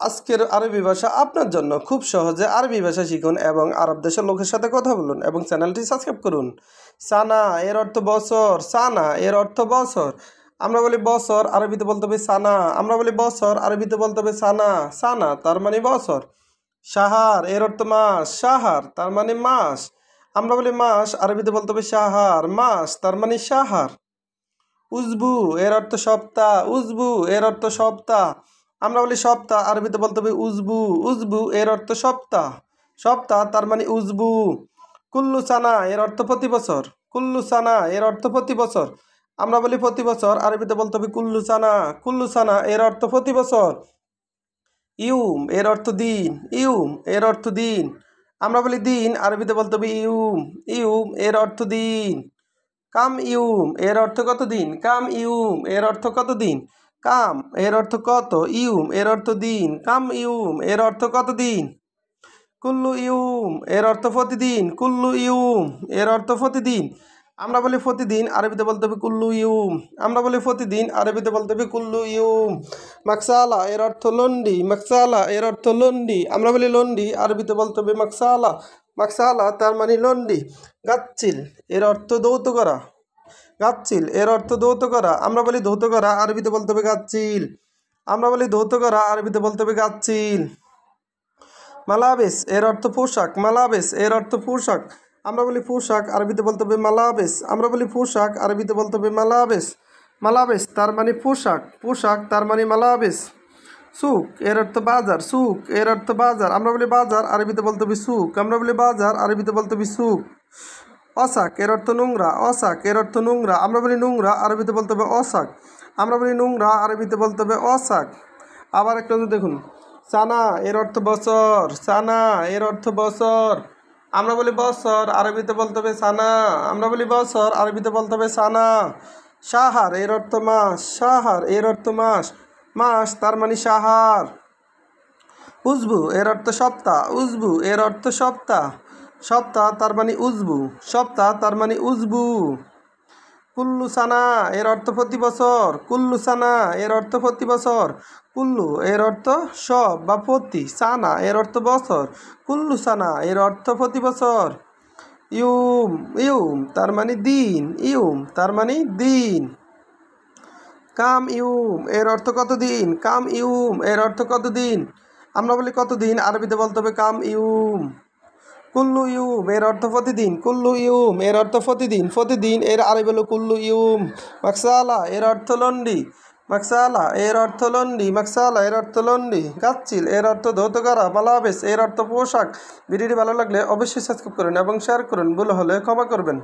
আজকের আরবি ভাষা আপনার জন্য খুব সহজে আরবি ভাষা শিখুন এবং আরব দেশের লোকের সাথে কথা বলুন এবং চ্যানেলটি সাবস্ক্রাইব করুন। সানা এর অর্থ বছর, সানা এর অর্থ বছর। আমরা বলি বছর, আরবিতে বলতে হবে সানা। আমরা বলি বছর, আরবিতে বলতে হবে সানা। সানা তার মানে বছর। সাহার এর অর্থ মাস, সাহার তার মানে মাস। আমরা বলি মাস, আরবিতে বলতে হবে সাহার, মাস তার মানে সাহার। উজবু এর অর্থ সপ্তাহ, উজবু এর অর্থ সপ্তাহ। আমরা বলি সপ্তাহ, আরবিতে বলতে হবে উজবু, উজবু এর অর্থ সপ্তাহ, সপ্তাহ তার মানে উজবু। কুল্লু সানা এর অর্থ প্রতি বছর, কুল্লু সানা এর অর্থ প্রতি বছর। আমরা বলি প্রতি বছর, আরবিতে বলতে হবে কুল্লু সানা, কুল্লু সানা এর অর্থ প্রতি বছর। ইউম এর অর্থ দিন, ইউম এর অর্থ দিন। আমরা বলি দিন, আরবিতে বলতে হবে ইউম, ইউম এর অর্থ দিন। কাম ইউম এর অর্থ কত দিন, কাম ইউম এর অর্থ কত দিন। কাম এর অর্থ কত, ইউম এর অর্থ দিন, কাম ইউম এর অর্থ কত দিন। কুল্লু ইউম এর অর্থ প্রতিদিন, কুল্লু ইউম এর অর্থ প্রতিদিন। আমরা বলি প্রতিদিন, আরবিতে বলতে হবে কুল্লু ইউম। আমরা বলি প্রতিদিন, আরবিতে বলতে হবে কুল্লু ইউম। মাকসালা এর অর্থ লন্ডি, মাকসালা এর অর্থ লন্ডি। আমরা বলি লন্ডি, আরবিতে বলতে হবে মাকসালা, মাকসালা তার মানে লন্ডি। গাচ্ছিল এর অর্থ দৌত করা, গাচ্ছিল এর অর্থ ধৌত করা। আমরা বলি ধৌত করা, আরবিতে বলতে হবে গাচ্ছিল। আমরা বলি ধৌত করা, আরবিতে বলতে হবে গাচ্ছিল। মালাবেস এর অর্থ পোশাক, মালাবেস এর অর্থ পোশাক। আমরা বলি পোশাক, আরবিতে বলতে হবে মালাবেস। আমরা বলি পোশাক, আরবিতে বলতে হবে মালাবেস। মালাবেস তার মানে পোশাক, পোশাক তার মানে মালাবেস। সুক এর অর্থ বাজার, সুক এর অর্থ বাজার। আমরা বলি বাজার, আরবিতে বলতে হবে সুক। আমরা বলি বাজার, আরবিতে বলতে হবে সুক। অসাক এর অর্থ নোংরা, অসাক এর অর্থ নোংরা। আমরা বলি নোংরা, আরবিতে বলতে হবে অসাক। আমরা বলি নোংরা, আরবিতে বলতে হবে অসাক। আবার একটা দেখুন, সানা এর অর্থ বছর, সানা এর অর্থ বছর। আমরা বলি বছর, আরবিতে বলতে হবে সানা। আমরা বলি বছর, আরবিতে বলতে হবে সানা। সাহার এর অর্থ মাস, সাহার এর অর্থ মাস, মাস তার মানে সাহার। উজবু এর অর্থ সপ্তাহ, উজবু এর অর্থ সপ্তাহ, সপ্তাহ তার মানে উজবু, সপ্তাহ তার মানে উজবু। কুল্লু সানা এর অর্থ প্রতি বছর, কুল্লু সানা এর অর্থ প্রতি বছর। কুল্লু এর অর্থ সব বা প্রতি, সানা এর অর্থ বছর, কুল্লু সানা এর অর্থ প্রতি বছর। ইউম, ইউম তার মানে দিন, ইউম তার মানে দিন। কাম ইউম এর অর্থ কত দিন, কাম ইউম এর অর্থ কত দিন। আমরা বলি কত দিন, আরবিতে বলতে হবে কাম ইউম। কুল্লু ইউম এর অর্থ প্রতিদিন, কুল্লু ইউম এর অর্থ প্রতিদিন, প্রতিদিন এর আরবি হলো কুল্লু ইউম। মাকসালা এর অর্থ লন্ডি, মাকসালা এর অর্থ লন্ডি, মাকসালা এর অর্থ লন্ডি। গাচ্ছিল এর অর্থ ধৌত করা, মালাবেস এর অর্থ পোশাক। ভিডিওটি ভালো লাগলে অবশ্যই সাবস্ক্রাইব করুন এবং শেয়ার করুন, ভুল হলে ক্ষমা করবেন।